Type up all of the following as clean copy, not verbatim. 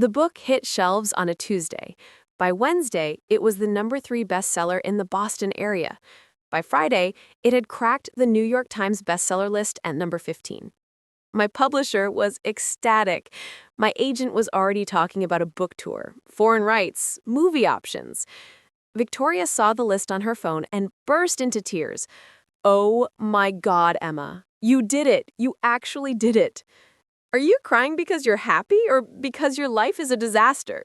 The book hit shelves on a Tuesday. By Wednesday, it was the #3 bestseller in the Boston area. By Friday, it had cracked the New York Times bestseller list at number 15. My publisher was ecstatic. My agent was already talking about a book tour, foreign rights, movie options. Victoria saw the list on her phone and burst into tears. "Oh my God, Emma. You did it. You actually did it. Are you crying because you're happy or because your life is a disaster?"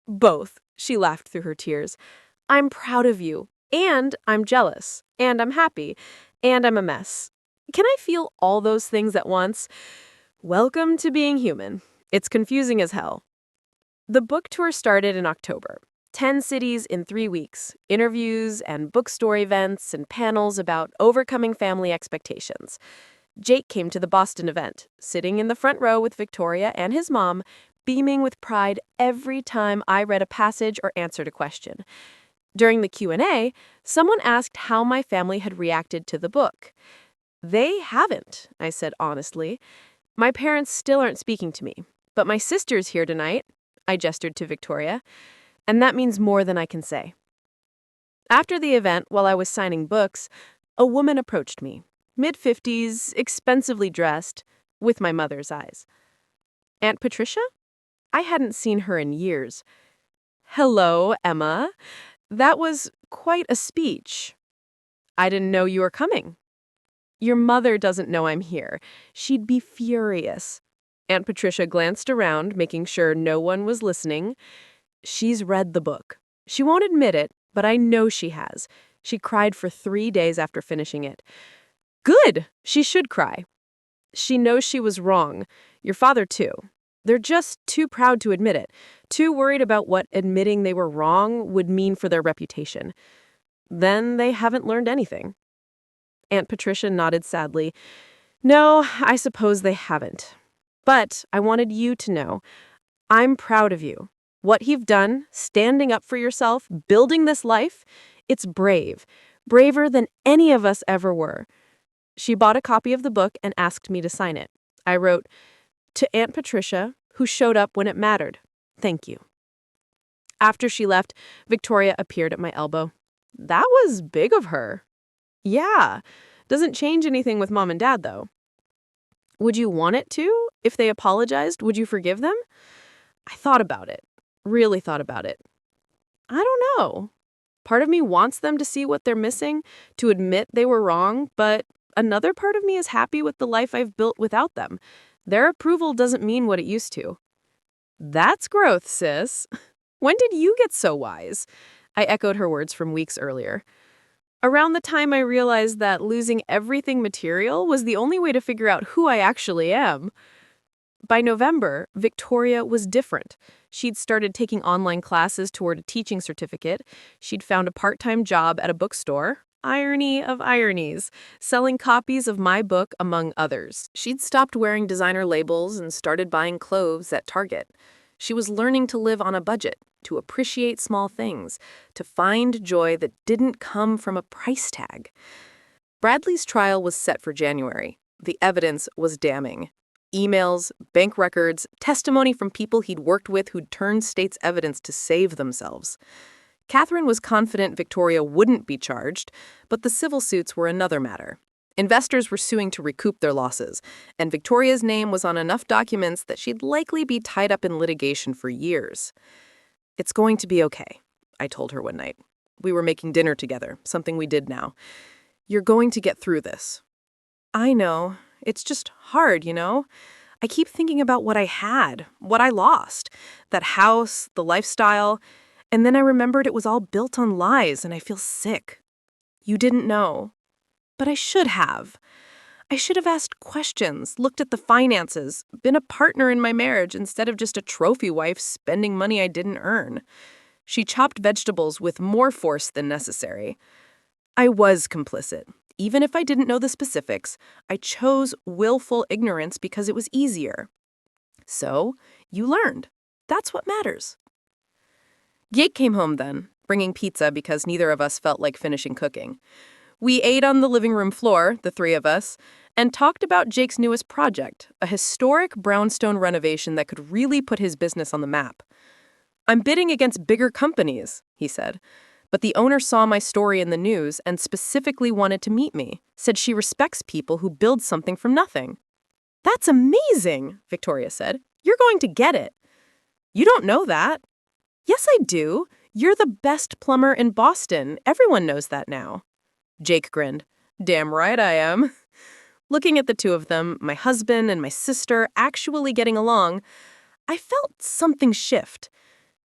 "Both," she laughed through her tears. "I'm proud of you, and I'm jealous, and I'm happy, and I'm a mess. Can I feel all those things at once? Welcome to being human. It's confusing as hell." The book tour started in October. 10 cities in 3 weeks, interviews and bookstore events and panels about overcoming family expectations. Jake came to the Boston event, sitting in the front row with Victoria and his mom, beaming with pride every time I read a passage or answered a question. During the Q&A, someone asked how my family had reacted to the book. "They haven't," I said honestly. "My parents still aren't speaking to me, but my sister's here tonight," I gestured to Victoria, "and that means more than I can say." After the event, while I was signing books, a woman approached me, mid-50s, expensively dressed, with my mother's eyes. "Aunt Patricia?" I hadn't seen her in years. "Hello, Emma. That was quite a speech. I didn't know you were coming." "Your mother doesn't know I'm here. She'd be furious." Aunt Patricia glanced around, making sure no one was listening. "She's read the book. She won't admit it, but I know she has. She cried for 3 days after finishing it." "Good! She should cry. She knows she was wrong. Your father, too. They're just too proud to admit it, too worried about what admitting they were wrong would mean for their reputation. Then they haven't learned anything." Aunt Patricia nodded sadly. "No, I suppose they haven't. But I wanted you to know, I'm proud of you. What you've done, standing up for yourself, building this life, it's brave. Braver than any of us ever were." She bought a copy of the book and asked me to sign it. I wrote, "To Aunt Patricia, who showed up when it mattered. Thank you." After she left, Victoria appeared at my elbow. "That was big of her." "Yeah. Doesn't change anything with Mom and Dad, though." "Would you want it to? If they apologized, would you forgive them?" I thought about it. Really thought about it. I don't know. Part of me wants them to see what they're missing, to admit they were wrong, but another part of me is happy with the life I've built without them. Their approval doesn't mean what it used to. "That's growth, sis. When did you get so wise?" I echoed her words from weeks earlier. Around the time I realized that losing everything material was the only way to figure out who I actually am. By November, Victoria was different. She'd started taking online classes toward a teaching certificate. She'd found a part-time job at a bookstore. Irony of ironies, selling copies of my book, among others. She'd stopped wearing designer labels and started buying clothes at Target. She was learning to live on a budget, to appreciate small things, to find joy that didn't come from a price tag. Bradley's trial was set for January. The evidence was damning. Emails, bank records, testimony from people he'd worked with who'd turned state's evidence to save themselves. Catherine was confident Victoria wouldn't be charged, but the civil suits were another matter. Investors were suing to recoup their losses, and Victoria's name was on enough documents that she'd likely be tied up in litigation for years. "It's going to be okay," I told her one night. We were making dinner together, something we did now. "You're going to get through this." "I know. It's just hard, you know? I keep thinking about what I had, what I lost, that house, the lifestyle, and then I remembered it was all built on lies and I feel sick. You didn't know. But I should have. I should have asked questions, looked at the finances, been a partner in my marriage instead of just a trophy wife spending money I didn't earn." She chopped vegetables with more force than necessary. "I was complicit. Even if I didn't know the specifics, I chose willful ignorance because it was easier. So, you learned. That's what matters." Jake came home then, bringing pizza because neither of us felt like finishing cooking. We ate on the living room floor, the three of us, and talked about Jake's newest project, a historic brownstone renovation that could really put his business on the map. "I'm bidding against bigger companies," he said. "But the owner saw my story in the news and specifically wanted to meet me, said she respects people who build something from nothing." "That's amazing," Victoria said. "You're going to get it." "You don't know that." "Yes, I do. You're the best plumber in Boston. Everyone knows that now." Jake grinned. "Damn right I am." Looking at the two of them, my husband and my sister actually getting along, I felt something shift.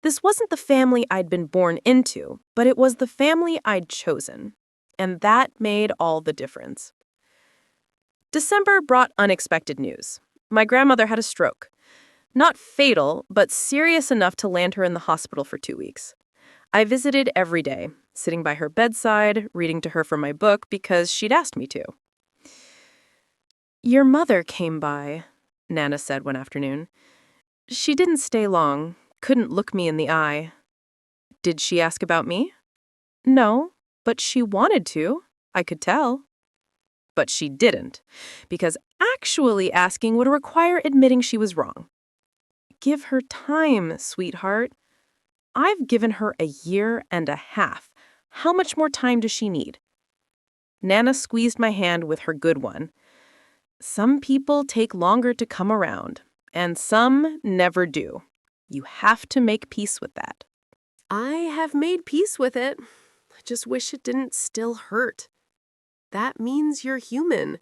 This wasn't the family I'd been born into, but it was the family I'd chosen. And that made all the difference. December brought unexpected news. My grandmother had a stroke. Not fatal, but serious enough to land her in the hospital for 2 weeks. I visited every day, sitting by her bedside, reading to her from my book because she'd asked me to. "Your mother came by," Nana said one afternoon. "She didn't stay long, couldn't look me in the eye." "Did she ask about me?" "No, but she wanted to. I could tell." But she didn't, because actually asking would require admitting she was wrong. "Give her time, sweetheart. I've given her a year and a half. How much more time does she need?" Nana squeezed my hand with her good one. "Some people take longer to come around, and some never do. You have to make peace with that." I have made peace with it. I just wish it didn't still hurt. That means you're human.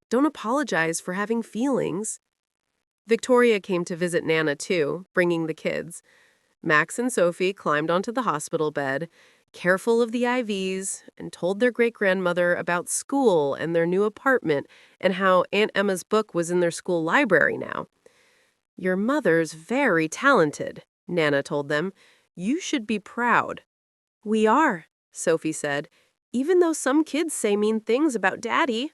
Don't apologize for having feelings. Victoria came to visit Nana, too, bringing the kids. Max and Sophie climbed onto the hospital bed, careful of the IVs, and told their great-grandmother about school and their new apartment and how Aunt Emma's book was in their school library now. "Your mother's very talented," Nana told them. "You should be proud." "We are," Sophie said, "even though some kids say mean things about Daddy."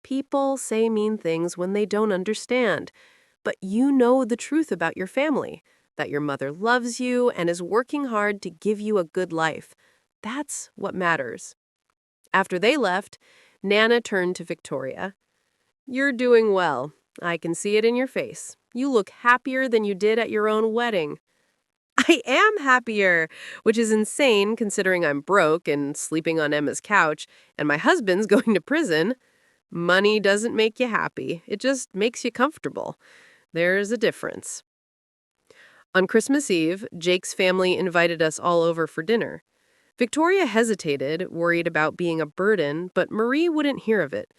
"People say mean things when they don't understand, but you know the truth about your family, that your mother loves you and is working hard to give you a good life. That's what matters." After they left, Nana turned to Victoria. "You're doing well. I can see it in your face. You look happier than you did at your own wedding." "I am happier," which is insane considering I'm broke and sleeping on Emma's couch, and my husband's going to prison. Money doesn't make you happy. It just makes you comfortable. There's a difference. On Christmas Eve, Jake's family invited us all over for dinner. Victoria hesitated, worried about being a burden, but Marie wouldn't hear of it.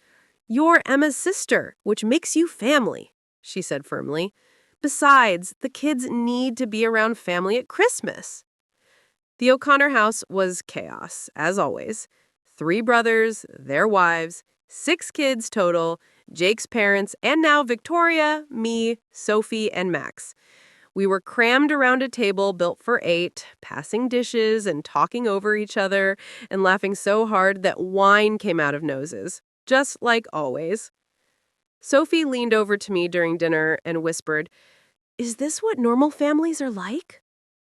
"You're Emma's sister, which makes you family," she said firmly. "Besides, the kids need to be around family at Christmas." The O'Connor house was chaos, as always. 3 brothers, their wives, 6 kids total, Jake's parents, and now Victoria, me, Sophie, and Max. We were crammed around a table built for 8, passing dishes and talking over each other and laughing so hard that wine came out of noses, just like always. Sophie leaned over to me during dinner and whispered, "Is this what normal families are like?"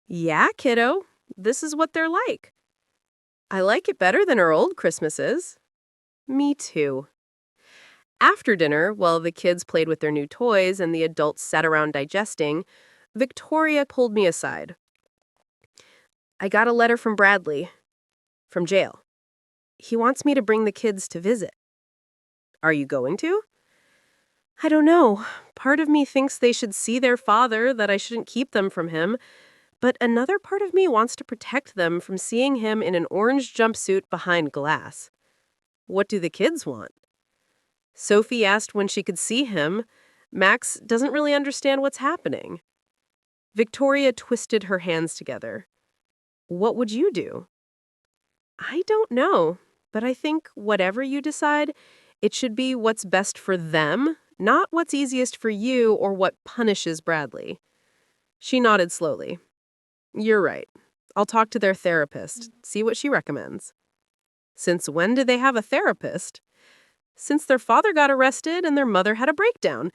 "Yeah, kiddo, this is what they're like." "I like it better than our old Christmases." "Me too." After dinner, while the kids played with their new toys and the adults sat around digesting, Victoria pulled me aside. "I got a letter from Bradley, from jail. He wants me to bring the kids to visit." "Are you going to?" "I don't know. Part of me thinks they should see their father, that I shouldn't keep them from him. But another part of me wants to protect them from seeing him in an orange jumpsuit behind glass." "What do the kids want?" Sophie asked when she could see him. Max doesn't really understand what's happening. Victoria twisted her hands together. "What would you do?" "I don't know, but I think whatever you decide, it should be what's best for them, not what's easiest for you or what punishes Bradley." She nodded slowly. "You're right. I'll talk to their therapist, see what she recommends." "Since when do they have a therapist?" "Since their father got arrested and their mother had a breakdown.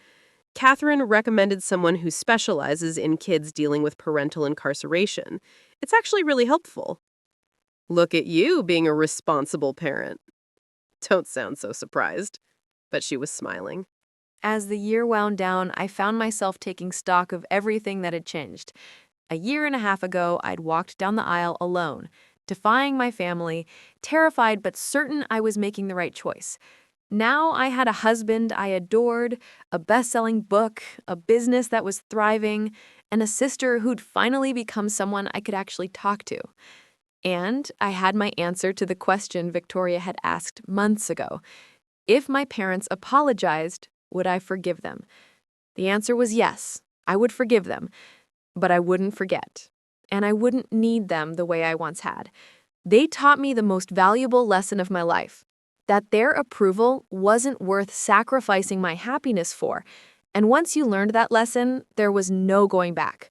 Catherine recommended someone who specializes in kids dealing with parental incarceration. It's actually really helpful." "Look at you being a responsible parent." "Don't sound so surprised." but she was smiling. As the year wound down, I found myself taking stock of everything that had changed. A year and a half ago, I'd walked down the aisle alone, defying my family, terrified but certain I was making the right choice. Now I had a husband I adored, a best-selling book, a business that was thriving, and a sister who'd finally become someone I could actually talk to. And I had my answer to the question Victoria had asked months ago. If my parents apologized, would I forgive them? The answer was yes, I would forgive them, but I wouldn't forget. And I wouldn't need them the way I once had. They taught me the most valuable lesson of my life, that their approval wasn't worth sacrificing my happiness for. And once you learned that lesson, there was no going back.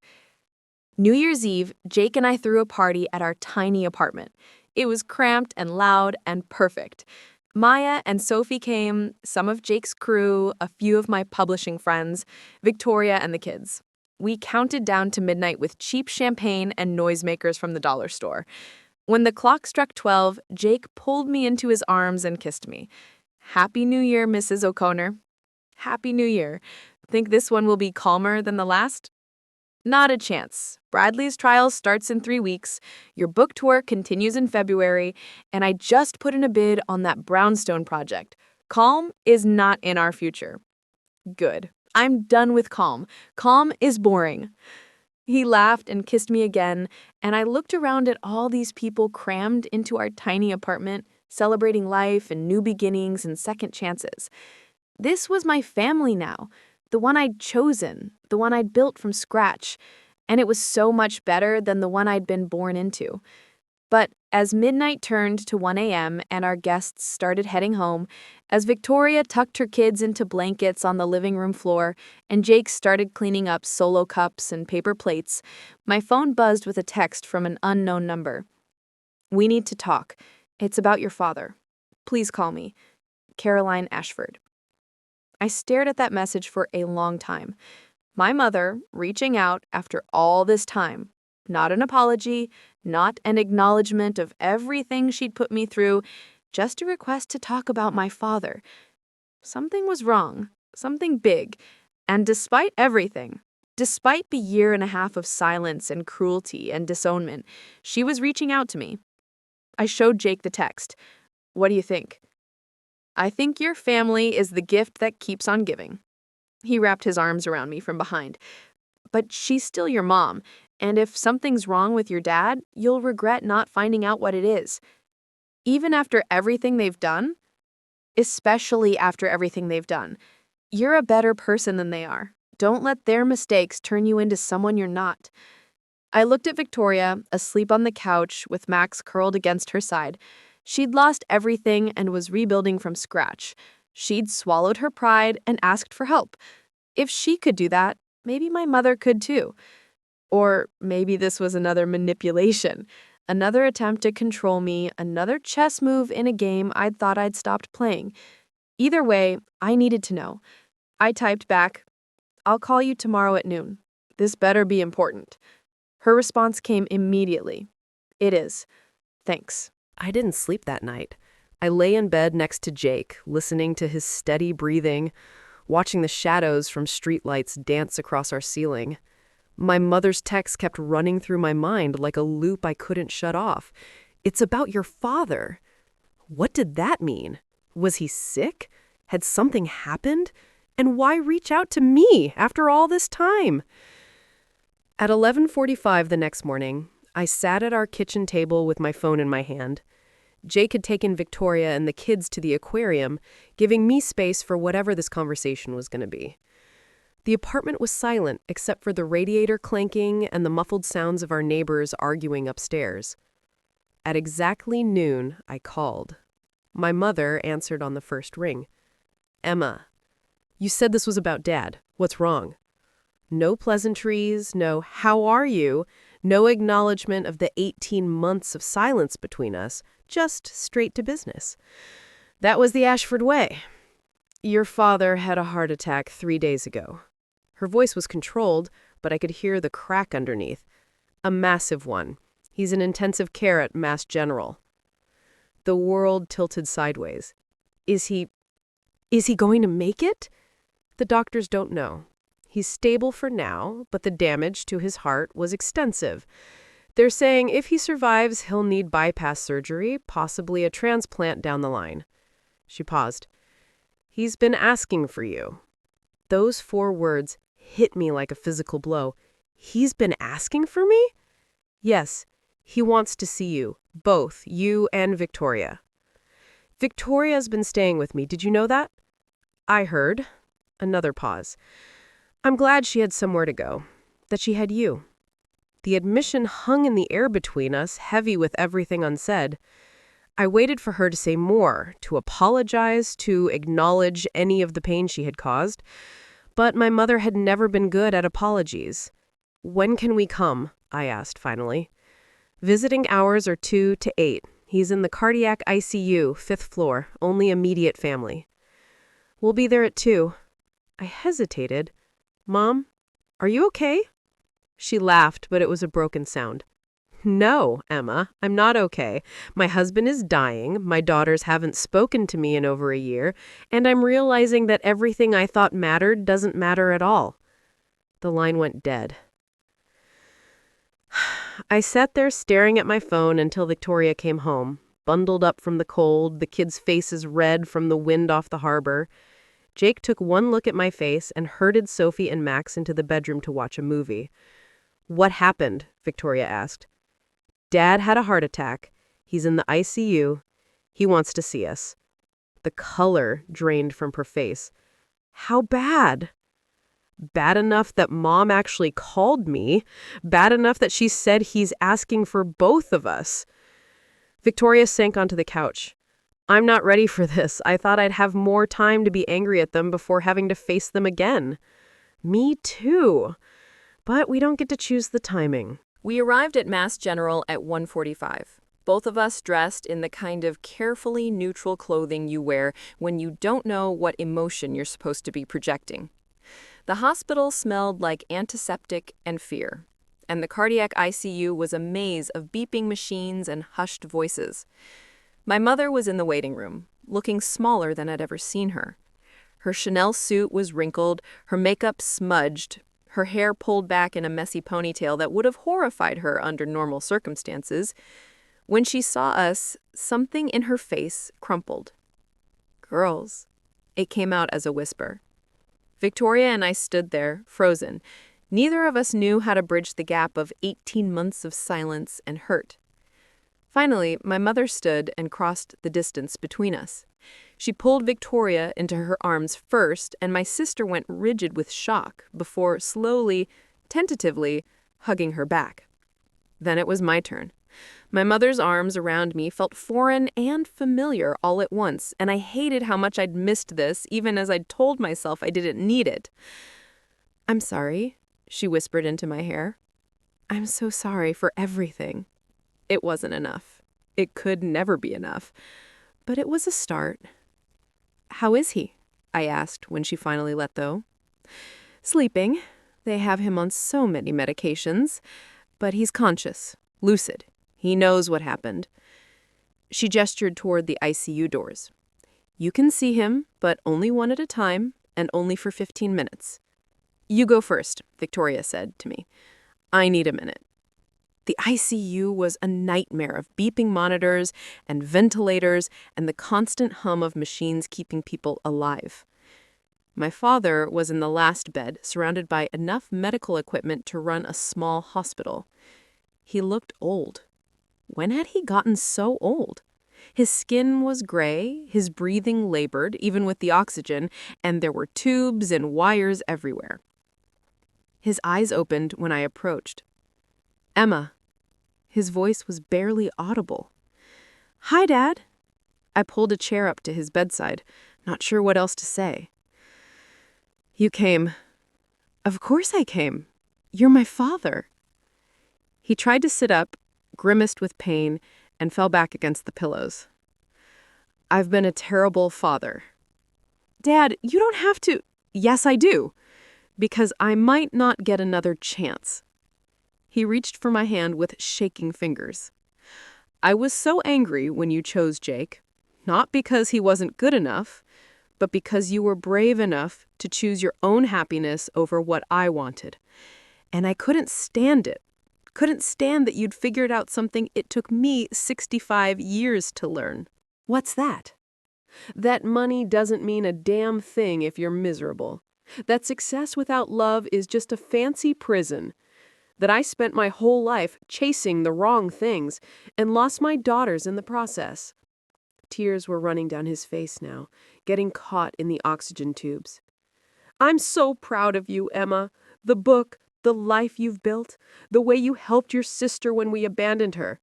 New Year's Eve, Jake and I threw a party at our tiny apartment. It was cramped and loud and perfect. Maya and Sophie came, some of Jake's crew, a few of my publishing friends, Victoria and the kids. We counted down to midnight with cheap champagne and noisemakers from the dollar store. When the clock struck 12, Jake pulled me into his arms and kissed me. Happy New Year, Mrs. O'Connor. Happy New Year. Think this one will be calmer than the last? Not a chance. Bradley's trial starts in 3 weeks, your book tour continues in February, and I just put in a bid on that brownstone project. Calm is not in our future. Good. I'm done with calm. Calm is boring. He laughed and kissed me again, and I looked around at all these people crammed into our tiny apartment, celebrating life and new beginnings and second chances. This was my family now, the one I'd chosen, the one I'd built from scratch, and it was so much better than the one I'd been born into. But as midnight turned to 1 a.m. and our guests started heading home, as Victoria tucked her kids into blankets on the living room floor and Jake started cleaning up Solo cups and paper plates, my phone buzzed with a text from an unknown number. "We need to talk. It's about your father. Please call me. Caroline Ashford." I stared at that message for a long time. My mother reaching out after all this time. Not an apology, not an acknowledgement of everything she'd put me through, just a request to talk about my father. Something was wrong, something big, and despite everything, despite the year and a half of silence and cruelty and disownment, she was reaching out to me. I showed Jake the text. "What do you think?" "I think your family is the gift that keeps on giving." He wrapped his arms around me from behind. "But she's still your mom, and if something's wrong with your dad, you'll regret not finding out what it is. Even after everything they've done, especially after everything they've done, you're a better person than they are. Don't let their mistakes turn you into someone you're not." I looked at Victoria, asleep on the couch with Max curled against her side. She'd lost everything and was rebuilding from scratch. She'd swallowed her pride and asked for help. If she could do that, maybe my mother could too. Or maybe this was another manipulation, another attempt to control me, another chess move in a game I'd thought I'd stopped playing. Either way, I needed to know. I typed back, "I'll call you tomorrow at noon. This better be important." Her response came immediately. "It is. Thanks." I didn't sleep that night. I lay in bed next to Jake, listening to his steady breathing, watching the shadows from streetlights dance across our ceiling. My mother's text kept running through my mind like a loop I couldn't shut off. "It's about your father." What did that mean? Was he sick? Had something happened? And why reach out to me after all this time? At 11:45 the next morning, I sat at our kitchen table with my phone in my hand. Jake had taken Victoria and the kids to the aquarium, giving me space for whatever this conversation was going to be. The apartment was silent except for the radiator clanking and the muffled sounds of our neighbors arguing upstairs. At exactly noon, I called. My mother answered on the first ring. "Emma, you said this was about Dad. What's wrong?" No pleasantries, no "how are you?" No acknowledgement of the 18 months of silence between us, just straight to business. "That was the Ashford way. Your father had a heart attack 3 days ago." Her voice was controlled, but I could hear the crack underneath. "A massive one. He's in intensive care at Mass General." The world tilted sideways. Is he Is he going to make it? The doctors don't know. He's stable for now, but the damage to his heart was extensive. They're saying if he survives, he'll need bypass surgery, possibly a transplant down the line. She paused. He's been asking for you. Those 4 words hit me like a physical blow. He's been asking for me? Yes, he wants to see you, both you and Victoria. Victoria's been staying with me. Did you know that? I heard. Another pause. I'm glad she had somewhere to go, that she had you. The admission hung in the air between us, heavy with everything unsaid. I waited for her to say more, to apologize, to acknowledge any of the pain she had caused. But my mother had never been good at apologies. When can we come? I asked finally. Visiting hours are 2 to 8. He's in the cardiac ICU, 5th floor, only immediate family. We'll be there at 2. I hesitated. Mom, are you okay? She laughed, but it was a broken sound. No, Emma, I'm not okay. My husband is dying, my daughters haven't spoken to me in over a year, and I'm realizing that everything I thought mattered doesn't matter at all. The line went dead. I sat there staring at my phone until Victoria came home, bundled up from the cold, the kids' faces red from the wind off the harbor. Jake took one look at my face and herded Sophie and Max into the bedroom to watch a movie. What happened? Victoria asked. Dad had a heart attack. He's in the ICU. He wants to see us. The color drained from her face. How bad? Bad enough that Mom actually called me. Bad enough that she said he's asking for both of us. Victoria sank onto the couch. I'm not ready for this. I thought I'd have more time to be angry at them before having to face them again. Me too. But we don't get to choose the timing. We arrived at Mass General at 1:45. Both of us dressed in the kind of carefully neutral clothing you wear when you don't know what emotion you're supposed to be projecting. The hospital smelled like antiseptic and fear, and the cardiac ICU was a maze of beeping machines and hushed voices. My mother was in the waiting room, looking smaller than I'd ever seen her. Her Chanel suit was wrinkled, her makeup smudged, her hair pulled back in a messy ponytail that would have horrified her under normal circumstances. When she saw us, something in her face crumpled. Girls. It came out as a whisper. Victoria and I stood there, frozen. Neither of us knew how to bridge the gap of 18 months of silence and hurt. Finally, my mother stood and crossed the distance between us. She pulled Victoria into her arms first, and my sister went rigid with shock before slowly, tentatively, hugging her back. Then it was my turn. My mother's arms around me felt foreign and familiar all at once, and I hated how much I'd missed this, even as I'd told myself I didn't need it. I'm sorry, she whispered into my hair. I'm so sorry for everything. It wasn't enough. It could never be enough. But it was a start. How is he? I asked when she finally let go. Sleeping. They have him on so many medications. But he's conscious, lucid. He knows what happened. She gestured toward the ICU doors. You can see him, but only one at a time, and only for 15 minutes. You go first, Victoria said to me. I need a minute. The ICU was a nightmare of beeping monitors and ventilators and the constant hum of machines keeping people alive. My father was in the last bed, surrounded by enough medical equipment to run a small hospital. He looked old. When had he gotten so old? His skin was gray, his breathing labored, even with the oxygen, and there were tubes and wires everywhere. His eyes opened when I approached. Emma. His voice was barely audible. Hi, Dad. I pulled a chair up to his bedside, not sure what else to say. You came. Of course I came. You're my father. He tried to sit up, grimaced with pain, and fell back against the pillows. I've been a terrible father. Dad, you don't have to. Yes, I do. Because I might not get another chance. He reached for my hand with shaking fingers. I was so angry when you chose Jake, not because he wasn't good enough, but because you were brave enough to choose your own happiness over what I wanted. And I couldn't stand it. Couldn't stand that you'd figured out something it took me 65 years to learn. What's that? That money doesn't mean a damn thing if you're miserable. That success without love is just a fancy prison. That I spent my whole life chasing the wrong things and lost my daughters in the process. Tears were running down his face now, getting caught in the oxygen tubes. I'm so proud of you, Emma. The book, the life you've built, the way you helped your sister when we abandoned her.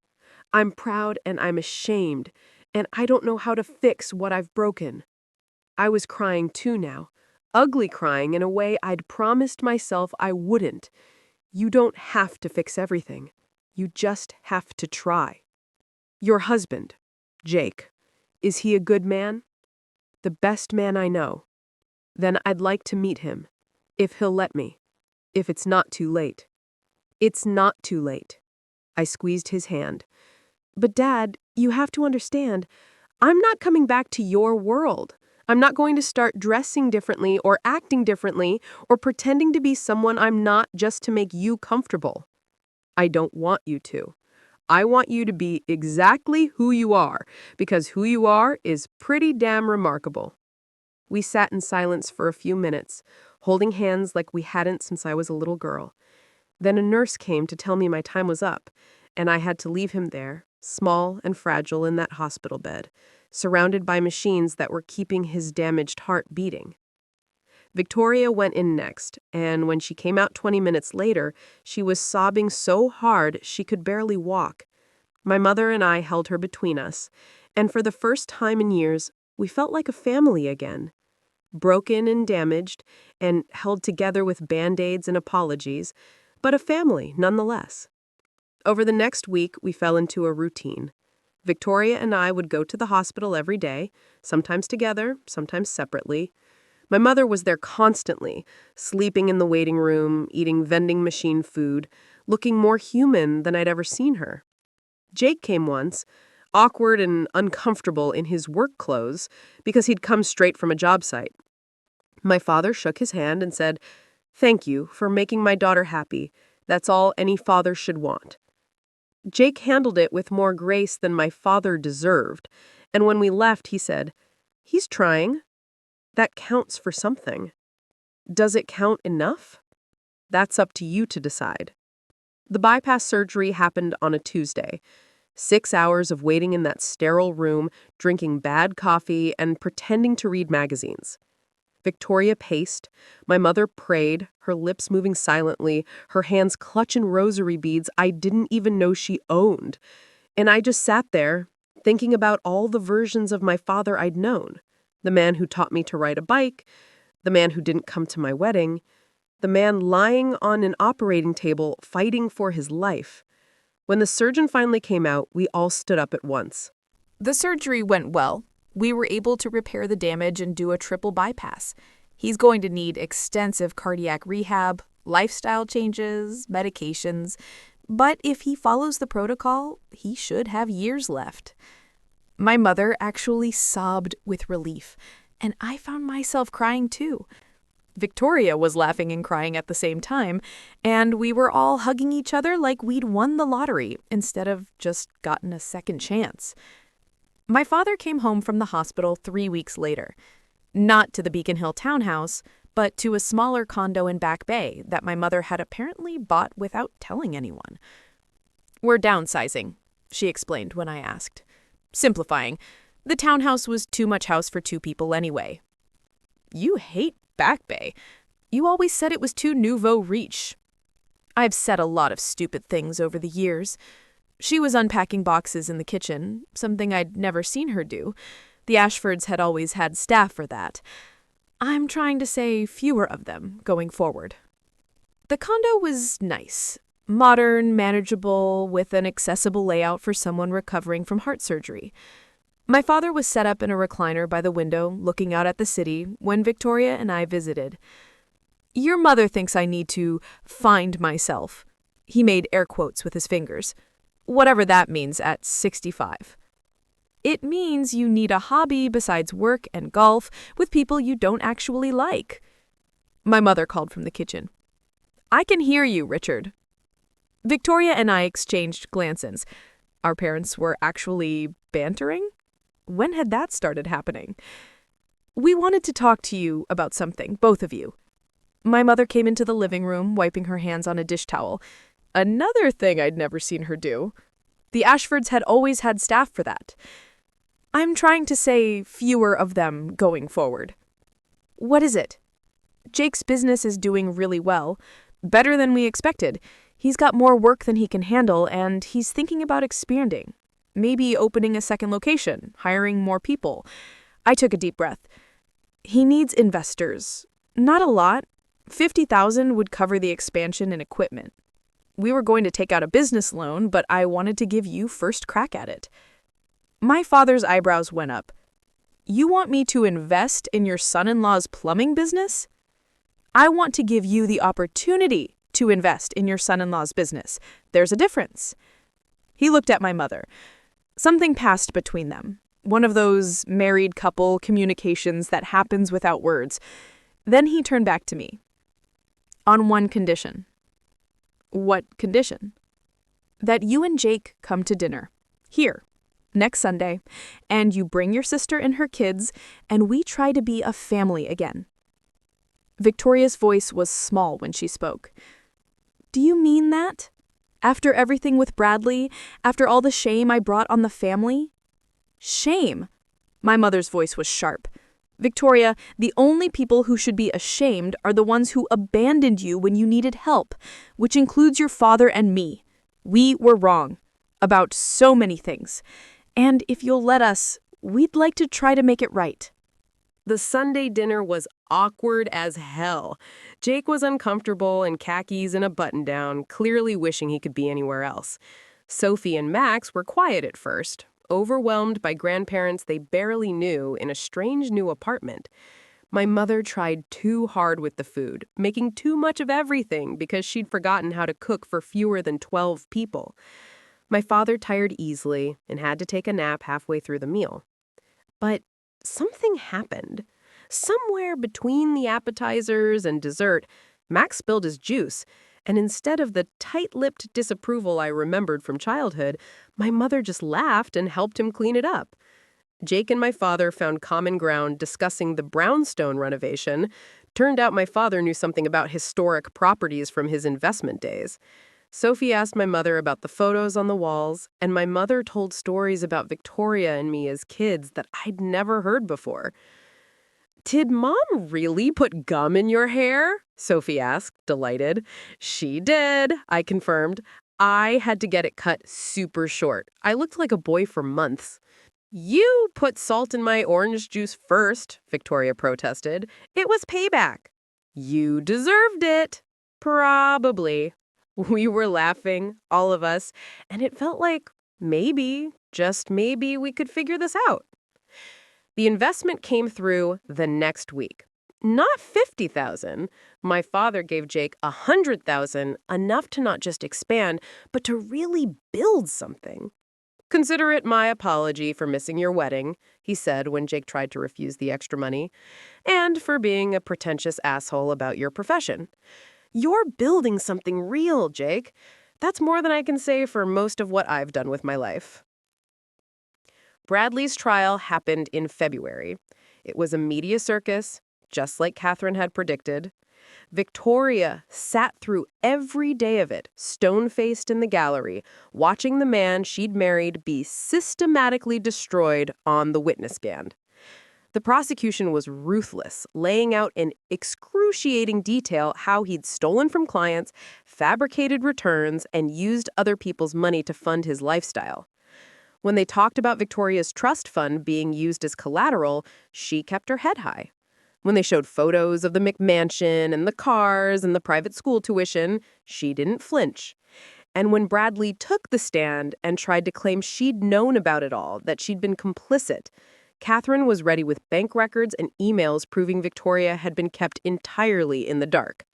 I'm proud and I'm ashamed, and I don't know how to fix what I've broken. I was crying too now, ugly crying in a way I'd promised myself I wouldn't. You don't have to fix everything. You just have to try. Your husband, Jake, is he a good man? The best man I know. Then I'd like to meet him, if he'll let me, if it's not too late. It's not too late. I squeezed his hand. But Dad, you have to understand, I'm not coming back to your world. I'm not going to start dressing differently or acting differently or pretending to be someone I'm not just to make you comfortable. I don't want you to. I want you to be exactly who you are, because who you are is pretty damn remarkable. We sat in silence for a few minutes, holding hands like we hadn't since I was a little girl. Then a nurse came to tell me my time was up, and I had to leave him there, small and fragile in that hospital bed, surrounded by machines that were keeping his damaged heart beating. Victoria went in next, and when she came out 20 minutes later, she was sobbing so hard she could barely walk. My mother and I held her between us, and for the first time in years, we felt like a family again. Broken and damaged, and held together with band-aids and apologies, but a family nonetheless. Over the next week, we fell into a routine. Victoria and I would go to the hospital every day, sometimes together, sometimes separately. My mother was there constantly, sleeping in the waiting room, eating vending machine food, looking more human than I'd ever seen her. Jake came once, awkward and uncomfortable in his work clothes because he'd come straight from a job site. My father shook his hand and said, "Thank you for making my daughter happy. That's all any father should want." Jake handled it with more grace than my father deserved, and when we left, he said, "He's trying. That counts for something. Does it count enough? That's up to you to decide." The bypass surgery happened on a Tuesday. 6 hours of waiting in that sterile room, drinking bad coffee, and pretending to read magazines. Victoria paced. My mother prayed, her lips moving silently, her hands clutching rosary beads I didn't even know she owned. And I just sat there, thinking about all the versions of my father I'd known. The man who taught me to ride a bike, the man who didn't come to my wedding, the man lying on an operating table fighting for his life. When the surgeon finally came out, we all stood up at once. The surgery went well. We were able to repair the damage and do a triple bypass. He's going to need extensive cardiac rehab, lifestyle changes, medications, but if he follows the protocol, he should have years left. My mother actually sobbed with relief, and I found myself crying too. Victoria was laughing and crying at the same time, and we were all hugging each other like we'd won the lottery instead of just gotten a second chance. My father came home from the hospital 3 weeks later. Not to the Beacon Hill townhouse, but to a smaller condo in Back Bay that my mother had apparently bought without telling anyone. "We're downsizing," she explained when I asked. "Simplifying. The townhouse was too much house for 2 people anyway." "You hate Back Bay. You always said it was too nouveau riche." "I've said a lot of stupid things over the years." She was unpacking boxes in the kitchen, something I'd never seen her do. The Ashfords had always had staff for that. I'm trying to say fewer of them going forward. The condo was nice, modern, manageable, with an accessible layout for someone recovering from heart surgery. My father was set up in a recliner by the window, looking out at the city, when Victoria and I visited. "Your mother thinks I need to find myself." He made air quotes with his fingers. "Whatever that means at 65. It means you need a hobby besides work and golf with people you don't actually like. My mother called from the kitchen. I can hear you, Richard. Victoria and I exchanged glances. Our parents were actually bantering? When had that started happening? We wanted to talk to you about something, both of you. My mother came into the living room, wiping her hands on a dish towel. Another thing I'd never seen her do. The Ashfords had always had staff for that. I'm trying to say fewer of them going forward. What is it? Jake's business is doing really well. Better than we expected. He's got more work than he can handle, and he's thinking about expanding. Maybe opening a second location, hiring more people. I took a deep breath. He needs investors. Not a lot. $50,000 would cover the expansion and equipment. We were going to take out a business loan, but I wanted to give you first crack at it. My father's eyebrows went up. You want me to invest in your son-in-law's plumbing business? I want to give you the opportunity to invest in your son-in-law's business. There's a difference. He looked at my mother. Something passed between them. One of those married couple communications that happens without words. Then he turned back to me. On one condition. What condition? That you and Jake come to dinner. Here. Next Sunday. And you bring your sister and her kids, and we try to be a family again. Victoria's voice was small when she spoke. Do you mean that? After everything with Bradley, after all the shame I brought on the family? Shame? My mother's voice was sharp. Victoria, the only people who should be ashamed are the ones who abandoned you when you needed help, which includes your father and me. We were wrong. About so many things. And if you'll let us, we'd like to try to make it right. The Sunday dinner was awkward as hell. Jake was uncomfortable in khakis and a button-down, clearly wishing he could be anywhere else. Sophie and Max were quiet at first, overwhelmed by grandparents they barely knew in a strange new apartment. My mother tried too hard with the food, making too much of everything because she'd forgotten how to cook for fewer than 12 people. My father tired easily and had to take a nap halfway through the meal. But something happened. Somewhere between the appetizers and dessert, Max spilled his juice, and instead of the tight-lipped disapproval I remembered from childhood, my mother just laughed and helped him clean it up. Jake and my father found common ground discussing the brownstone renovation. Turned out my father knew something about historic properties from his investment days. Sophie asked my mother about the photos on the walls, and my mother told stories about Victoria and me as kids that I'd never heard before. Did Mom really put gum in your hair? Sophie asked, delighted. She did, I confirmed. I had to get it cut super short. I looked like a boy for months. You put salt in my orange juice first, Victoria protested. It was payback. You deserved it. Probably. We were laughing, all of us, and it felt like maybe, just maybe, we could figure this out. The investment came through the next week. Not $50,000. My father gave Jake $100,000, enough to not just expand, but to really build something. Consider it my apology for missing your wedding, he said when Jake tried to refuse the extra money, and for being a pretentious asshole about your profession. You're building something real, Jake. That's more than I can say for most of what I've done with my life. Bradley's trial happened in February. It was a media circus, just like Catherine had predicted. Victoria sat through every day of it, stone-faced in the gallery, watching the man she'd married be systematically destroyed on the witness stand. The prosecution was ruthless, laying out in excruciating detail how he'd stolen from clients, fabricated returns, and used other people's money to fund his lifestyle. When they talked about Victoria's trust fund being used as collateral, she kept her head high. When they showed photos of the McMansion and the cars and the private school tuition, she didn't flinch. And when Bradley took the stand and tried to claim she'd known about it all, that she'd been complicit, Catherine was ready with bank records and emails proving Victoria had been kept entirely in the dark.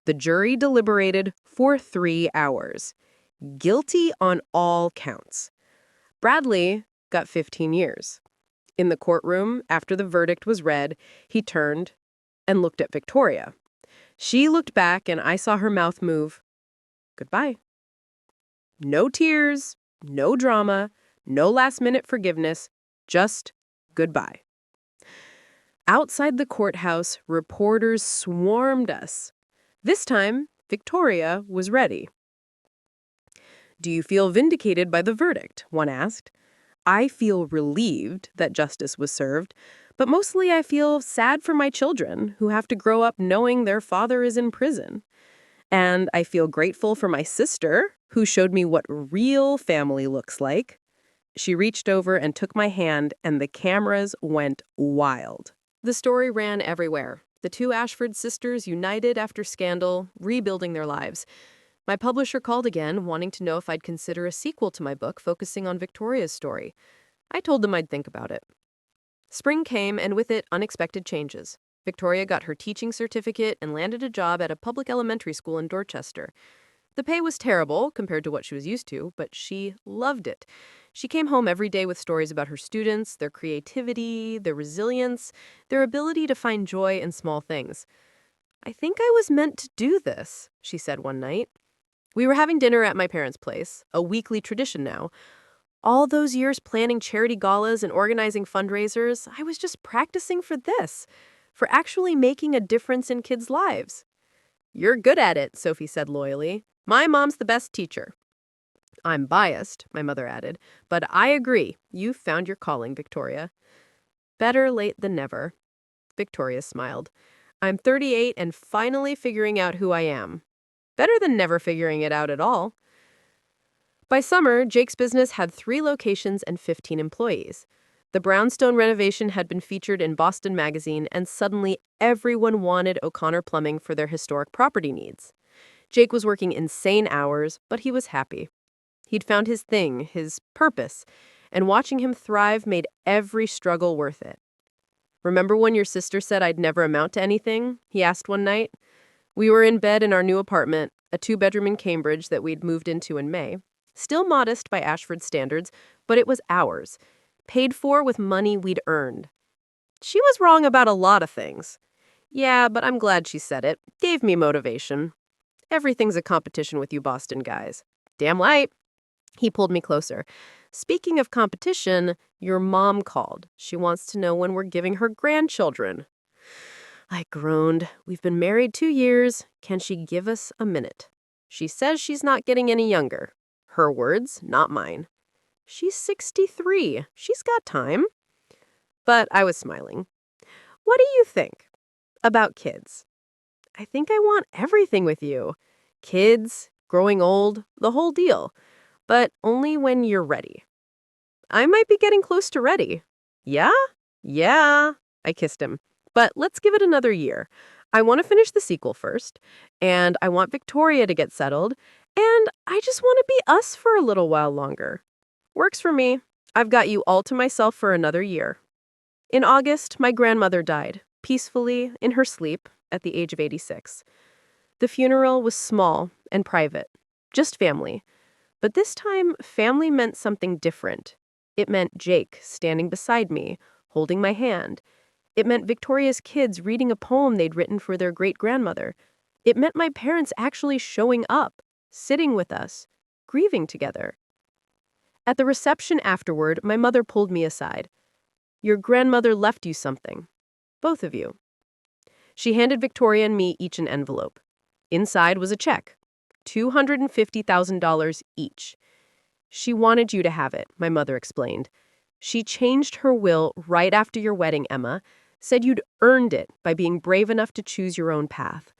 The jury deliberated for 3 hours. Guilty on all counts. Bradley, got 15 years. In the courtroom, after the verdict was read, he turned and looked at Victoria. She looked back, and I saw her mouth move. Goodbye. No tears, no drama, no last-minute forgiveness, just goodbye. Outside the courthouse, reporters swarmed us. This time, Victoria was ready. "Do you feel vindicated by the verdict?" one asked. "I feel relieved that justice was served, but mostly I feel sad for my children who have to grow up knowing their father is in prison. And I feel grateful for my sister, who showed me what real family looks like." She reached over and took my hand, and the cameras went wild. The story ran everywhere. The two Ashford sisters united after scandal, rebuilding their lives. My publisher called again, wanting to know if I'd consider a sequel to my book focusing on Victoria's story. I told them I'd think about it. Spring came, and with it, unexpected changes. Victoria got her teaching certificate and landed a job at a public elementary school in Dorchester. The pay was terrible compared to what she was used to, but she loved it. She came home every day with stories about her students, their creativity, their resilience, their ability to find joy in small things. "I think I was meant to do this," she said one night. We were having dinner at my parents' place, a weekly tradition now. All those years planning charity galas and organizing fundraisers, I was just practicing for this, for actually making a difference in kids' lives. "You're good at it," Sophie said loyally. "My mom's the best teacher." "I'm biased," my mother added, "but I agree. You've found your calling, Victoria." Better late than never. Victoria smiled. "I'm 38 and finally figuring out who I am. Better than never figuring it out at all." By summer, Jake's business had 3 locations and 15 employees. The brownstone renovation had been featured in Boston Magazine, and suddenly everyone wanted O'Connor Plumbing for their historic property needs. Jake was working insane hours, but he was happy. He'd found his thing, his purpose, and watching him thrive made every struggle worth it. "Remember when your sister said I'd never amount to anything?" he asked one night. We were in bed in our new apartment, a 2-bedroom in Cambridge that we'd moved into in May. Still modest by Ashford standards, but it was ours, paid for with money we'd earned. She was wrong about a lot of things. Yeah, but I'm glad she said it. Gave me motivation. "Everything's a competition with you Boston guys." "Damn right." He pulled me closer. "Speaking of competition, your mom called. She wants to know when we're giving her grandchildren." I groaned. "We've been married 2 years. Can she give us a minute?" "She says she's not getting any younger." Her words, not mine. "She's 63. She's got time." But I was smiling. "What do you think about kids?" "I think I want everything with you. Kids, growing old, the whole deal. But only when you're ready." "I might be getting close to ready." "Yeah? Yeah." I kissed him. "But let's give it another year. I want to finish the sequel first, and I want Victoria to get settled, and I just want to be us for a little while longer." "Works for me. I've got you all to myself for another year." In August, my grandmother died, peacefully, in her sleep, at the age of 86. The funeral was small and private, just family. But this time, family meant something different. It meant Jake standing beside me, holding my hand. It meant Victoria's kids reading a poem they'd written for their great-grandmother. It meant my parents actually showing up, sitting with us, grieving together. At the reception afterward, my mother pulled me aside. "Your grandmother left you something. Both of you." She handed Victoria and me each an envelope. Inside was a check, $250,000 each. "She wanted you to have it," my mother explained. "She changed her will right after your wedding, Emma, said you'd earned it by being brave enough to choose your own path.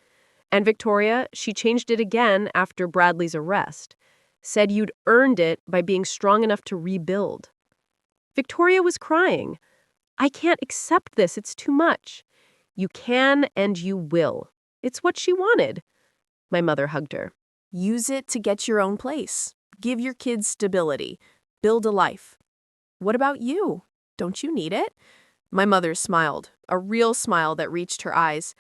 And Victoria, she changed it again after Bradley's arrest, said you'd earned it by being strong enough to rebuild." Victoria was crying. "I can't accept this. It's too much." "You can and you will. It's what she wanted." My mother hugged her. Use it to get your own place. Give your kids stability. Build a life. What about you? Don't you need it? My mother smiled, a real smile that reached her eyes.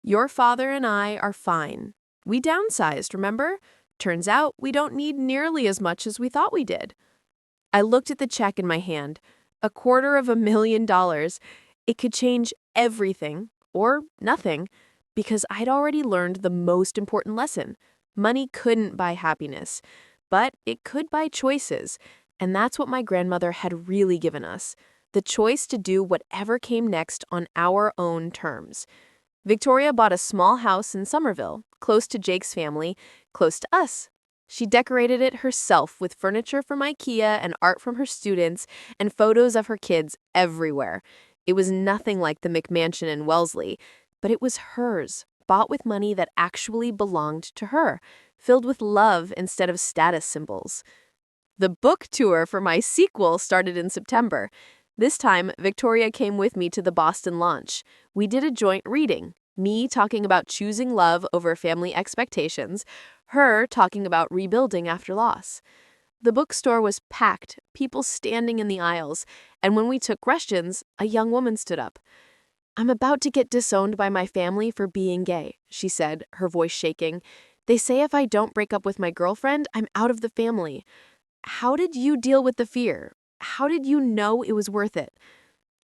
"Your father and I are fine. We downsized, remember? Turns out we don't need nearly as much as we thought we did." I looked at the check in my hand. $250,000. It could change everything, or nothing, because I'd already learned the most important lesson. Money couldn't buy happiness, but it could buy choices, and that's what my grandmother had really given us, the choice to do whatever came next on our own terms. Victoria bought a small house in Somerville, close to Jake's family, close to us. She decorated it herself with furniture from IKEA and art from her students and photos of her kids everywhere. It was nothing like the McMansion in Wellesley, but it was hers, bought with money that actually belonged to her, filled with love instead of status symbols. The book tour for my sequel started in September. This time, Victoria came with me to the Boston launch. We did a joint reading, me talking about choosing love over family expectations, her talking about rebuilding after loss. The bookstore was packed, people standing in the aisles, and when we took questions, a young woman stood up. "I'm about to get disowned by my family for being gay," she said, her voice shaking. "They say if I don't break up with my girlfriend, I'm out of the family. How did you deal with the fear? How did you know it was worth it?"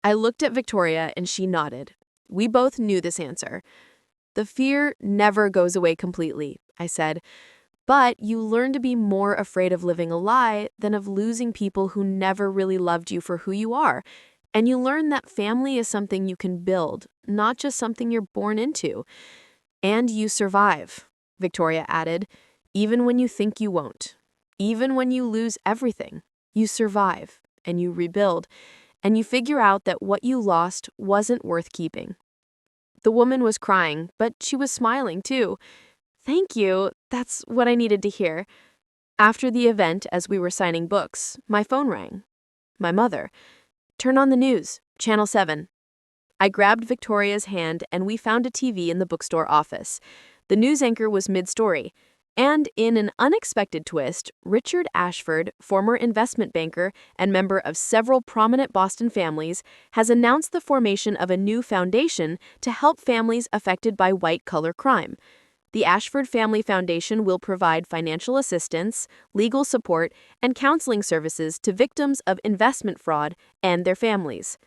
I looked at Victoria and she nodded. We both knew this answer. "The fear never goes away completely," I said. "But you learn to be more afraid of living a lie than of losing people who never really loved you for who you are. And you learn that family is something you can build, not just something you're born into. And you survive," Victoria added, "even when you think you won't. Even when you lose everything, you survive, and you rebuild, and you figure out that what you lost wasn't worth keeping." The woman was crying, but she was smiling too. "Thank you, that's what I needed to hear." After the event, as we were signing books, my phone rang. My mother. "Turn on the news, Channel 7. I grabbed Victoria's hand and we found a TV in the bookstore office. The news anchor was mid-story. And in an unexpected twist, Richard Ashford, former investment banker and member of several prominent Boston families, has announced the formation of a new foundation to help families affected by white-collar crime. The Ashford Family Foundation will provide financial assistance, legal support, and counseling services to victims of investment fraud and their families.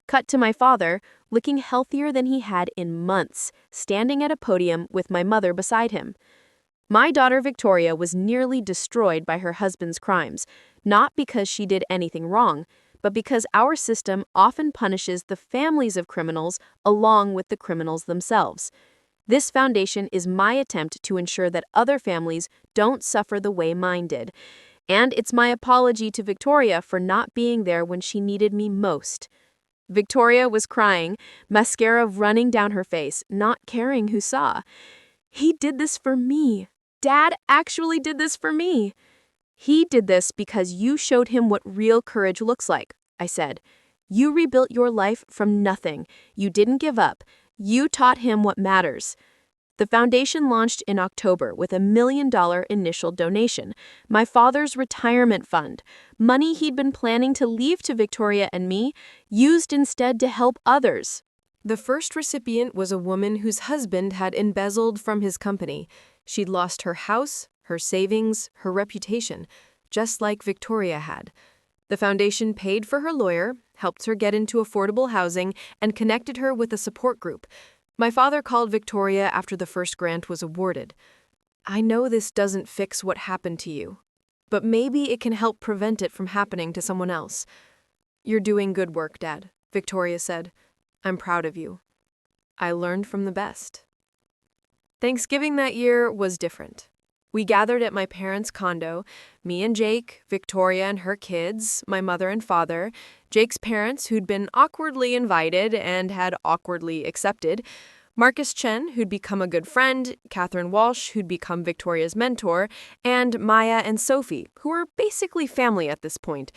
Cut to my father, looking healthier than he had in months, standing at a podium with my mother beside him. My daughter Victoria was nearly destroyed by her husband's crimes, not because she did anything wrong, but because our system often punishes the families of criminals along with the criminals themselves. This foundation is my attempt to ensure that other families don't suffer the way mine did. And it's my apology to Victoria for not being there when she needed me most. Victoria was crying, mascara running down her face, not caring who saw. "He did this for me. Dad actually did this for me." "He did this because you showed him what real courage looks like," I said. "You rebuilt your life from nothing. You didn't give up. You taught him what matters." The foundation launched in October with $1 million initial donation, my father's retirement fund, money he'd been planning to leave to Victoria and me, used instead to help others. The first recipient was a woman whose husband had embezzled from his company. She'd lost her house, her savings, her reputation, just like Victoria had. The foundation paid for her lawyer, helped her get into affordable housing, and connected her with a support group. My father called Victoria after the first grant was awarded. "I know this doesn't fix what happened to you, but maybe it can help prevent it from happening to someone else." "You're doing good work, Dad," Victoria said. "I'm proud of you. I learned from the best." Thanksgiving that year was different. We gathered at my parents' condo, me and Jake, Victoria and her kids, my mother and father, Jake's parents who'd been awkwardly invited and had awkwardly accepted, Marcus Chen, who'd become a good friend, Catherine Walsh, who'd become Victoria's mentor, and Maya and Sophie, who were basically family at this point.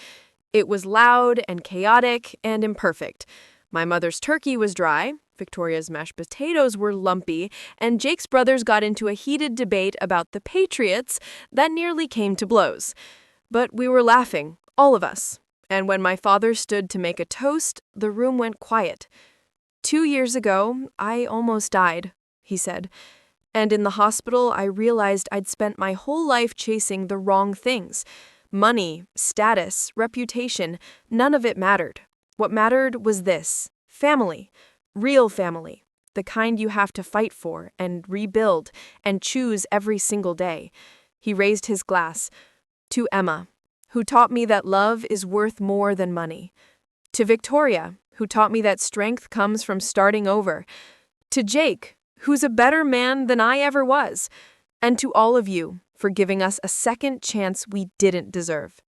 It was loud and chaotic and imperfect. My mother's turkey was dry, Victoria's mashed potatoes were lumpy, and Jake's brothers got into a heated debate about the Patriots that nearly came to blows. But we were laughing, all of us, and when my father stood to make a toast, the room went quiet. "2 years ago, I almost died," he said, "and in the hospital I realized I'd spent my whole life chasing the wrong things. Money, status, reputation, none of it mattered. What mattered was this: family, real family, the kind you have to fight for and rebuild and choose every single day. He raised his glass. To Emma, who taught me that love is worth more than money. To Victoria, who taught me that strength comes from starting over. To Jake, who's a better man than I ever was. And to all of you for giving us a second chance we didn't deserve.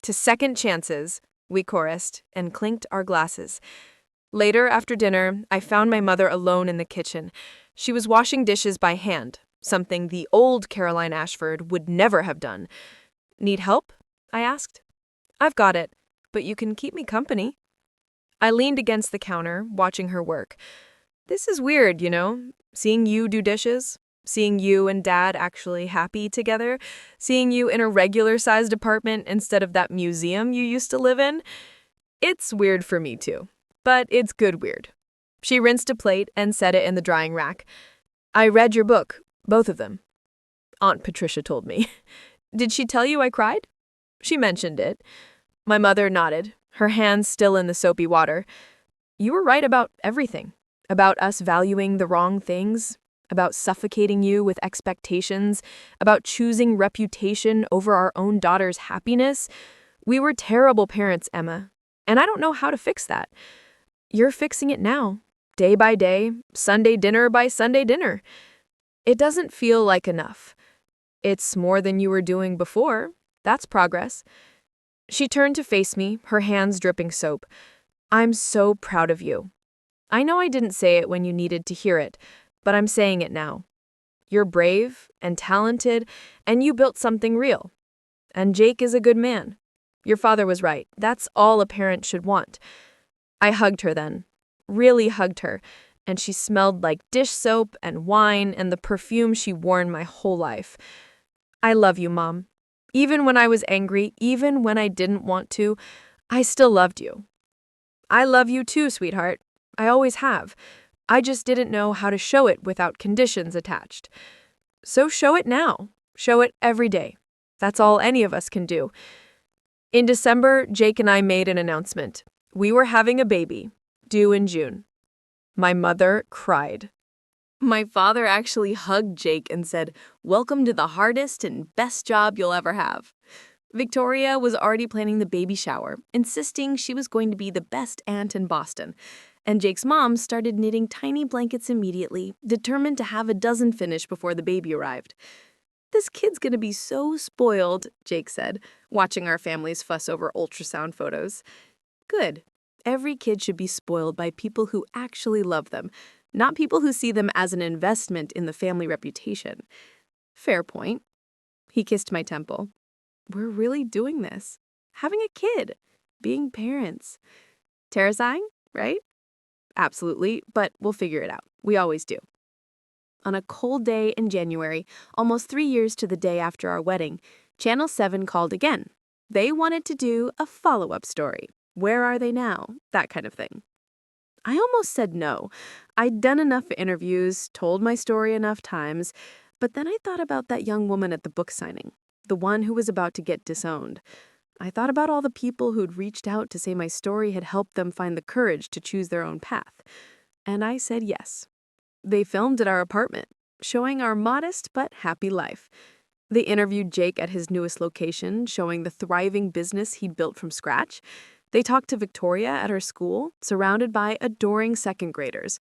To second chances, we chorused and clinked our glasses. Later, after dinner, I found my mother alone in the kitchen. She was washing dishes by hand, something the old Caroline Ashford would never have done. Need help? I asked. I've got it, but you can keep me company. I leaned against the counter, watching her work. This is weird, seeing you do dishes, seeing you and Dad actually happy together, seeing you in a regular-sized apartment instead of that museum you used to live in. It's weird for me too, but it's good weird. She rinsed a plate and set it in the drying rack. I read your book, both of them. Aunt Patricia told me. Did she tell you I cried? She mentioned it. My mother nodded, her hands still in the soapy water. You were right about everything. About us valuing the wrong things, about suffocating you with expectations, about choosing reputation over our own daughter's happiness. We were terrible parents, Emma, and I don't know how to fix that. You're fixing it now, day by day, Sunday dinner by Sunday dinner. It doesn't feel like enough. It's more than you were doing before. That's progress. She turned to face me, her hands dripping soap. I'm so proud of you. I know I didn't say it when you needed to hear it, but I'm saying it now. You're brave and talented, and you built something real. And Jake is a good man. Your father was right. That's all a parent should want. I hugged her then, really hugged her, and she smelled like dish soap and wine and the perfume she worn my whole life. I love you, Mom. Even when I was angry, even when I didn't want to, I still loved you. I love you too, sweetheart. I always have. I just didn't know how to show it without conditions attached. So show it now. Show it every day. That's all any of us can do. In December, Jake and I made an announcement. We were having a baby, due in June. My mother cried. My father actually hugged Jake and said, "Welcome to the hardest and best job you'll ever have." Victoria was already planning the baby shower, insisting she was going to be the best aunt in Boston. And Jake's mom started knitting tiny blankets immediately, determined to have a dozen finished before the baby arrived. This kid's gonna be so spoiled, Jake said, watching our families fuss over ultrasound photos. Good. Every kid should be spoiled by people who actually love them, not people who see them as an investment in the family reputation. Fair point. He kissed my temple. We're really doing this. Having a kid. Being parents. Terrifying, right? Absolutely, but we'll figure it out. We always do. On a cold day in January, almost 3 years to the day after our wedding, Channel 7 called again. They wanted to do a follow-up story. Where are they now? That kind of thing. I almost said no. I'd done enough interviews, told my story enough times, but then I thought about that young woman at the book signing, the one who was about to get disowned. I thought about all the people who'd reached out to say my story had helped them find the courage to choose their own path. And I said yes. They filmed at our apartment, showing our modest but happy life. They interviewed Jake at his newest location, showing the thriving business he'd built from scratch. They talked to Victoria at her school, surrounded by adoring second graders.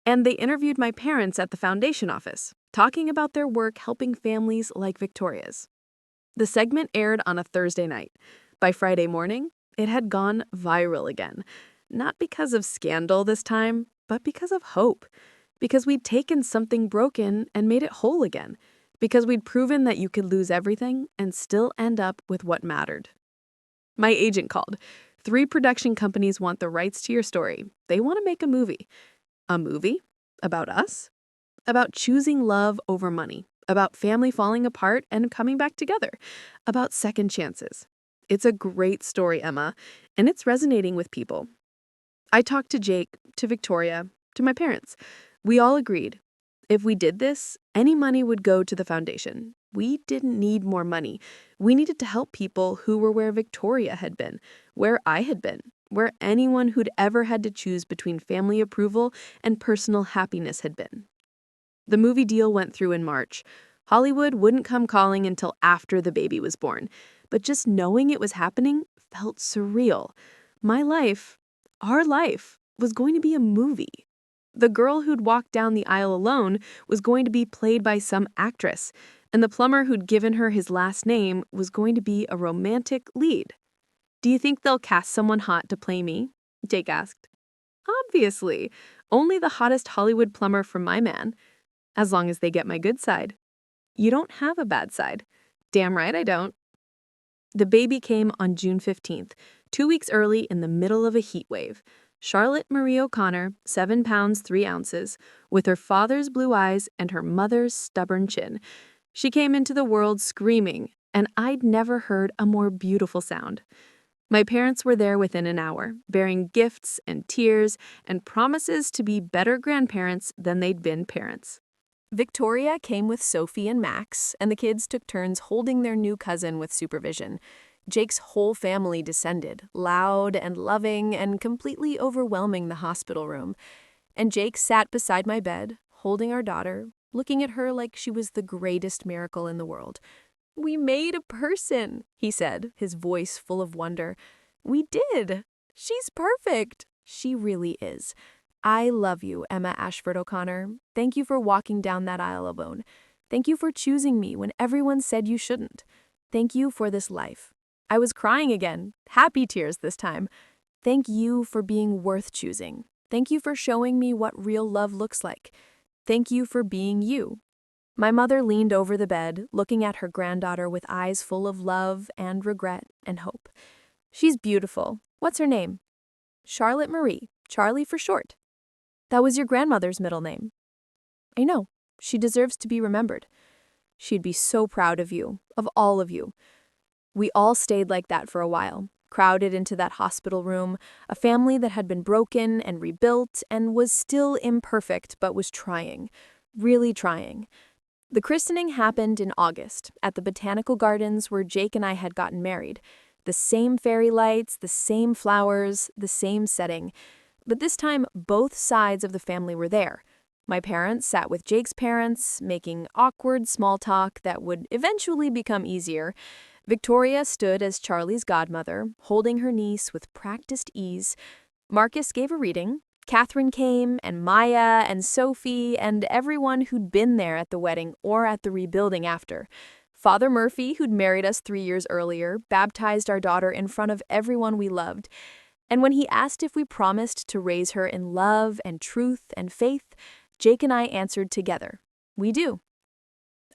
And they interviewed my parents at the foundation office, talking about their work helping families like Victoria's. The segment aired on a Thursday night. By Friday morning, it had gone viral again. Not because of scandal this time, but because of hope. Because we'd taken something broken and made it whole again. Because we'd proven that you could lose everything and still end up with what mattered. My agent called. 3 production companies want the rights to your story. They want to make a movie. A movie? About us? About choosing love over money. About family falling apart and coming back together. About second chances. It's a great story, Emma, and it's resonating with people. I talked to Jake, to Victoria, to my parents. We all agreed. If we did this, any money would go to the foundation. We didn't need more money. We needed to help people who were where Victoria had been, where I had been, where anyone who'd ever had to choose between family approval and personal happiness had been. The movie deal went through in March. Hollywood wouldn't come calling until after the baby was born, but just knowing it was happening felt surreal. My life, our life, was going to be a movie. The girl who'd walked down the aisle alone was going to be played by some actress, and the plumber who'd given her his last name was going to be a romantic lead. "Do you think they'll cast someone hot to play me?" Jake asked. "Obviously. Only the hottest Hollywood plumber for my man. As long as they get my good side." "You don't have a bad side." "Damn right I don't." The baby came on June 15th, 2 weeks early in the middle of a heat wave. Charlotte Marie O'Connor, 7 pounds 3 ounces, with her father's blue eyes and her mother's stubborn chin. She came into the world screaming, and I'd never heard a more beautiful sound. My parents were there within an hour, bearing gifts and tears and promises to be better grandparents than they'd been parents. Victoria came with Sophie and Max, and the kids took turns holding their new cousin with supervision. Jake's whole family descended, loud and loving and completely overwhelming the hospital room. And Jake sat beside my bed, holding our daughter, looking at her like she was the greatest miracle in the world. "We made a person," he said, his voice full of wonder. "We did. She's perfect. She really is. I love you, Emma Ashford O'Connor. Thank you for walking down that aisle alone. Thank you for choosing me when everyone said you shouldn't. Thank you for this life." I was crying again, happy tears this time. Thank you for being worth choosing. Thank you for showing me what real love looks like. Thank you for being you. My mother leaned over the bed, looking at her granddaughter with eyes full of love and regret and hope. "She's beautiful. What's her name?" "Charlotte Marie, Charlie for short." "That was your grandmother's middle name." "I know. She deserves to be remembered. She'd be so proud of you, of all of you." We all stayed like that for a while, crowded into that hospital room, a family that had been broken and rebuilt and was still imperfect but was trying, really trying. The christening happened in August at the Botanical Gardens where Jake and I had gotten married. The same fairy lights, the same flowers, the same setting. But this time, both sides of the family were there. My parents sat with Jake's parents, making awkward small talk that would eventually become easier. Victoria stood as Charlie's godmother, holding her niece with practiced ease. Marcus gave a reading. Catherine came, and Maya, and Sophie, and everyone who'd been there at the wedding or at the rebuilding after. Father Murphy, who'd married us 3 years earlier, baptized our daughter in front of everyone we loved. And when he asked if we promised to raise her in love and truth and faith, Jake and I answered together, "We do."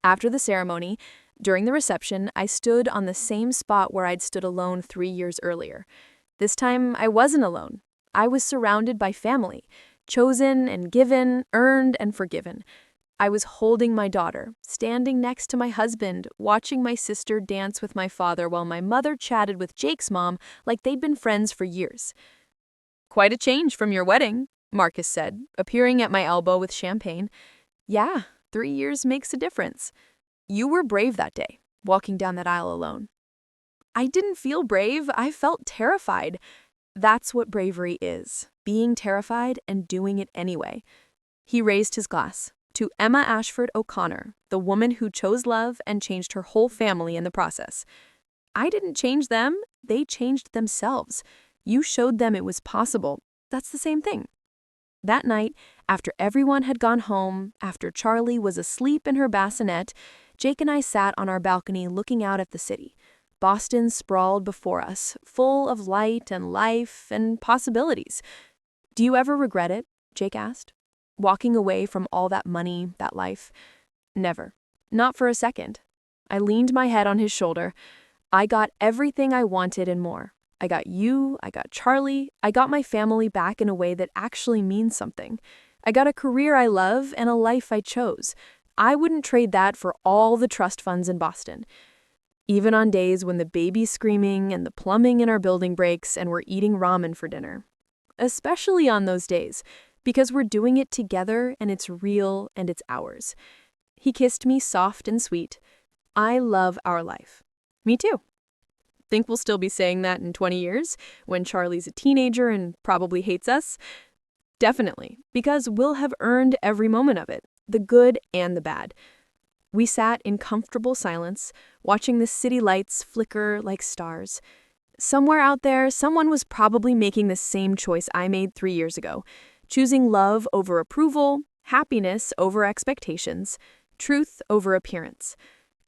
After the ceremony, during the reception, I stood on the same spot where I'd stood alone 3 years earlier. This time, I wasn't alone. I was surrounded by family, chosen and given, earned and forgiven. I was holding my daughter, standing next to my husband, watching my sister dance with my father while my mother chatted with Jake's mom like they'd been friends for years. "Quite a change from your wedding," Marcus said, appearing at my elbow with champagne. "Yeah, 3 years makes a difference. You were brave that day, walking down that aisle alone." "I didn't feel brave. I felt terrified." That's what bravery is, being terrified and doing it anyway. He raised his glass. "To Emma Ashford O'Connor, the woman who chose love and changed her whole family in the process." I didn't change them. They changed themselves. You showed them it was possible. That's the same thing. That night, after everyone had gone home, after Charlie was asleep in her bassinet, Jake and I sat on our balcony looking out at the city. Boston sprawled before us, full of light and life and possibilities. "Do you ever regret it?" Jake asked. "Walking away from all that money, that life?" "Never. Not for a second." I leaned my head on his shoulder. "I got everything I wanted and more. I got you, I got Charlie, I got my family back in a way that actually means something. I got a career I love and a life I chose. I wouldn't trade that for all the trust funds in Boston." Even on days when the baby's screaming and the plumbing in our building breaks and we're eating ramen for dinner. Especially on those days, because we're doing it together and it's real and it's ours. He kissed me soft and sweet. I love our life. Me too. Think we'll still be saying that in 20 years when Charlie's a teenager and probably hates us? Definitely, because we'll have earned every moment of it, the good and the bad. We sat in comfortable silence, watching the city lights flicker like stars. Somewhere out there, someone was probably making the same choice I made 3 years ago, choosing love over approval, happiness over expectations, truth over appearance.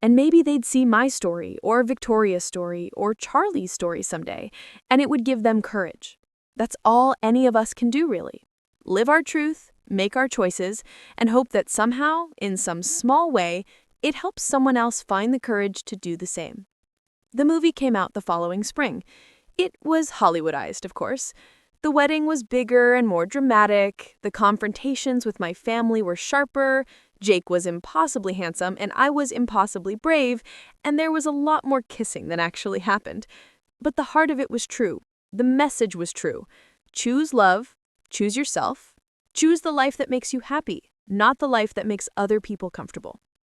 And maybe they'd see my story, or Victoria's story, or Charlie's story someday, and it would give them courage. That's all any of us can do, really. Live our truth, make our choices, and hope that somehow, in some small way, it helps someone else find the courage to do the same. The movie came out the following spring. It was Hollywoodized, of course. The wedding was bigger and more dramatic, the confrontations with my family were sharper, Jake was impossibly handsome and I was impossibly brave, and there was a lot more kissing than actually happened. But the heart of it was true. The message was true. Choose love, choose yourself, choose the life that makes you happy, not the life that makes other people comfortable.